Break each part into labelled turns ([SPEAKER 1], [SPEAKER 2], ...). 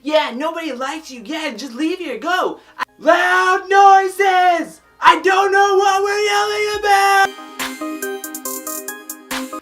[SPEAKER 1] Yeah, nobody likes you. Yeah, just leave here. Go. Loud noises! I don't know what we're yelling about!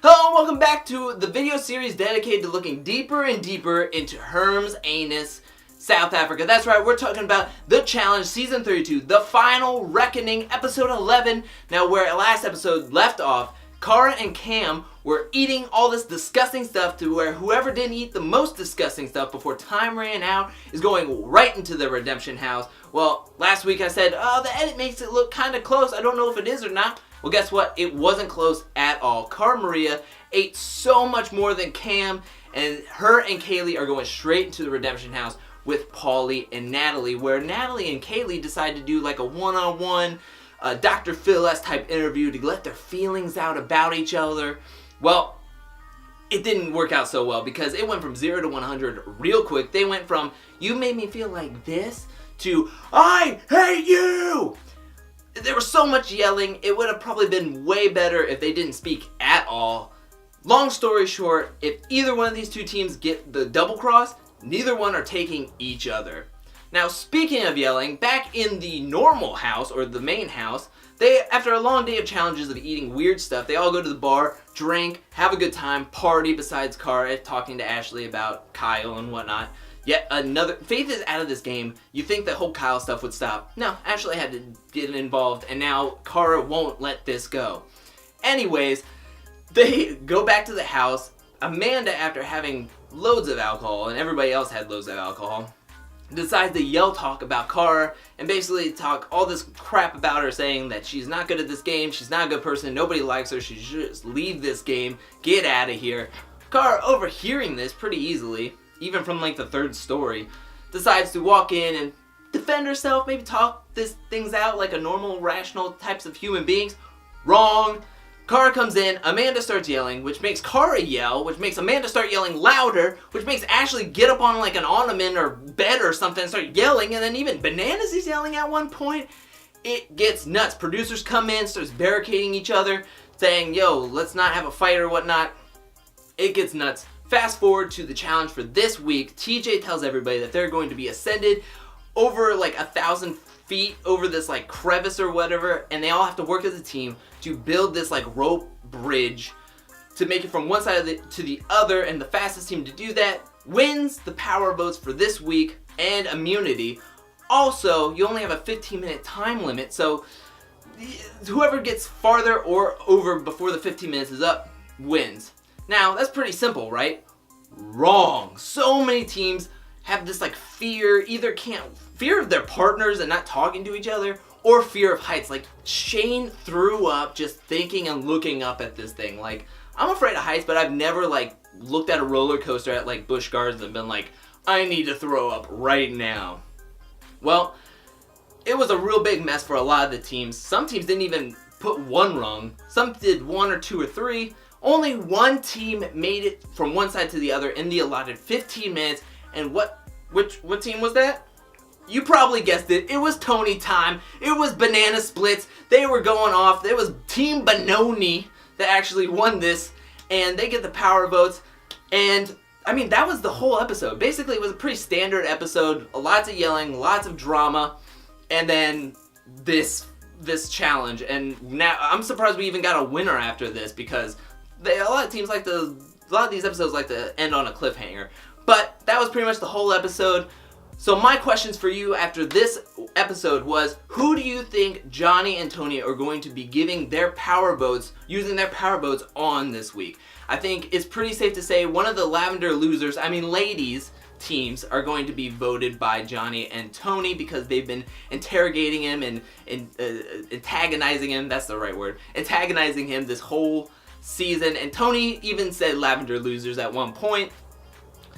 [SPEAKER 1] Hello and welcome back to the video series dedicated to looking deeper and deeper into Herm's anus, South Africa. That's right, we're talking about The Challenge Season 32, The Final Reckoning, Episode 11. Now, where last episode left off, Cara and Kam were eating all this disgusting stuff to where whoever didn't eat the most disgusting stuff before time ran out is going right into the redemption house. Well, last week I said, oh, the edit makes it look kind of close. I don't know if it is or not. Well, guess what? It wasn't close at all. Cara Maria ate so much more than Kam, and her and Kayleigh are going straight into the redemption house with Paulie and Natalie, where Natalie and Kayleigh decide to do like a one-on-one Dr. Phil-esque type interview to let their feelings out about each other. Well, it didn't work out so well because it went from 0 to 100 real quick. They went from, you made me feel like this, to, I hate you! There was so much yelling, it would have probably been way better if they didn't speak at all. Long story short, if either one of these two teams get the double cross, neither one are taking each other. Now, speaking of yelling, back in the normal house, or the main house, after a long day of challenges of eating weird stuff, they all go to the bar, drink, have a good time, party besides Cara, talking to Ashley about Kyle and whatnot. Yet another, Faith is out of this game. You think that whole Kyle stuff would stop. No, Ashley had to get involved, and now Cara won't let this go. Anyways, they go back to the house. Amanda, after having loads of alcohol, and everybody else had loads of alcohol, decides to yell talk about Cara and basically talk all this crap about her, saying that she's not good at this game, she's not a good person, nobody likes her, she should just leave this game, get out of here. Cara, overhearing this pretty easily, even from like the third story, decides to walk in and defend herself, maybe talk things out like a normal, rational types of human beings. Wrong. Cara comes in, Amanda starts yelling, which makes Cara yell, which makes Amanda start yelling louder, which makes Ashley get up on like an ottoman or bed or something and start yelling, and then even Bananas is yelling at one point. It gets nuts. Producers come in, starts barricading each other, saying, yo, let's not have a fight or whatnot. It gets nuts. Fast forward to the challenge for this week. TJ tells everybody that they're going to be ascended over like 1,000 feet over this like crevice or whatever, and they all have to work as a team to build this like rope bridge to make it from one side of to the other, and the fastest team to do that wins the power votes for this week and immunity. Also, you only have a 15-minute time limit, so whoever gets farther or over before the 15 minutes is up wins. Now, that's pretty simple, right? Wrong. So many teams have this like fear of their partners and not talking to each other, or fear of heights. Like Shane threw up just thinking and looking up at this thing. Like, I'm afraid of heights, but I've never like looked at a roller coaster at like Busch Gardens and been like, I need to throw up right now. Well, it was a real big mess for a lot of the teams. Some teams didn't even put one rung. Some did 1 or 2 or 3. Only one team made it from one side to the other in the allotted 15 minutes. And what team was that? You probably guessed it. It was Tony time. It was banana splits. They were going off. It was Team Benoni that actually won this, and they get the power votes. And I mean, that was the whole episode. Basically, it was a pretty standard episode. Lots of yelling, lots of drama, and then this challenge. And now I'm surprised we even got a winner after this, because a lot of teams a lot of these episodes like to end on a cliffhanger. But that was pretty much the whole episode. So my questions for you after this episode was, who do you think Johnny and Tony are going to be giving their power votes, using their power votes on this week? I think it's pretty safe to say one of the Lavender Ladies teams are going to be voted by Johnny and Tony, because they've been interrogating him and antagonizing him, that's the right word, antagonizing him this whole season. And Tony even said Lavender Losers at one point.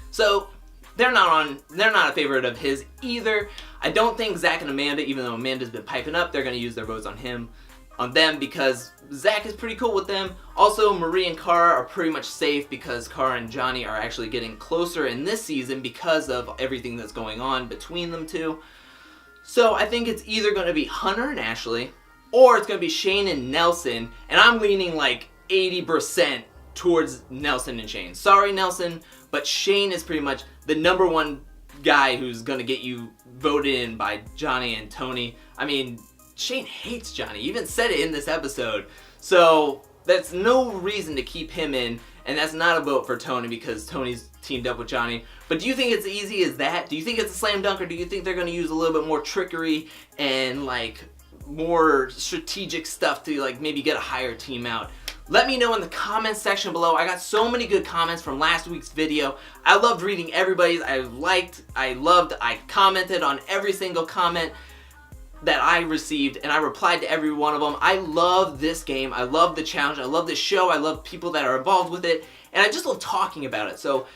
[SPEAKER 1] So they're not a favorite of his either. I don't think Zach and Amanda, even though Amanda's been piping up, they're going to use their votes on them because Zach is pretty cool with them. Also, Marie and Cara are pretty much safe because Cara and Johnny are actually getting closer in this season because of everything that's going on between them two. So I think it's either going to be Hunter and Ashley, or it's going to be Shane and Nelson, and I'm leaning like 80% towards Nelson and Shane. Sorry, Nelson, but Shane is pretty much the number one guy who's gonna get you voted in by Johnny and Tony. I mean, Shane hates Johnny. He even said it in this episode. So that's no reason to keep him in, and that's not a vote for Tony because Tony's teamed up with Johnny. But do you think it's easy as that? Do you think it's a slam dunk, or do you think they're gonna use a little bit more trickery and like more strategic stuff to like maybe get a higher team out? Let me know in the comments section below. I got so many good comments from last week's video. I loved reading everybody's. I commented on every single comment that I received, and I replied to every one of them. I love this game. I love the challenge. I love this show. I love people that are involved with it, and I just love talking about it. So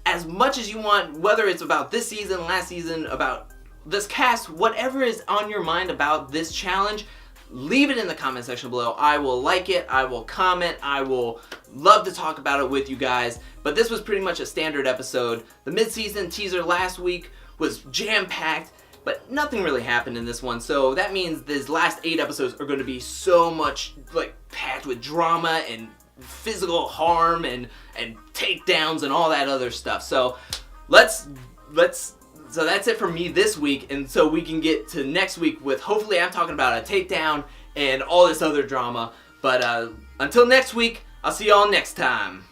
[SPEAKER 1] as much as you want, whether it's about this season, last season, about this cast, whatever is on your mind about this challenge, leave it in the comment section below. I will like it, I will comment, I will love to talk about it with you guys. But this was pretty much a standard episode. The mid-season teaser last week was jam-packed, but nothing really happened in this one. So that means these last 8 episodes are going to be so much like packed with drama and physical harm and takedowns and all that other stuff. So so that's it for me this week, and so we can get to next week with, hopefully I'm talking about a takedown and all this other drama. But until next week, I'll see y'all next time.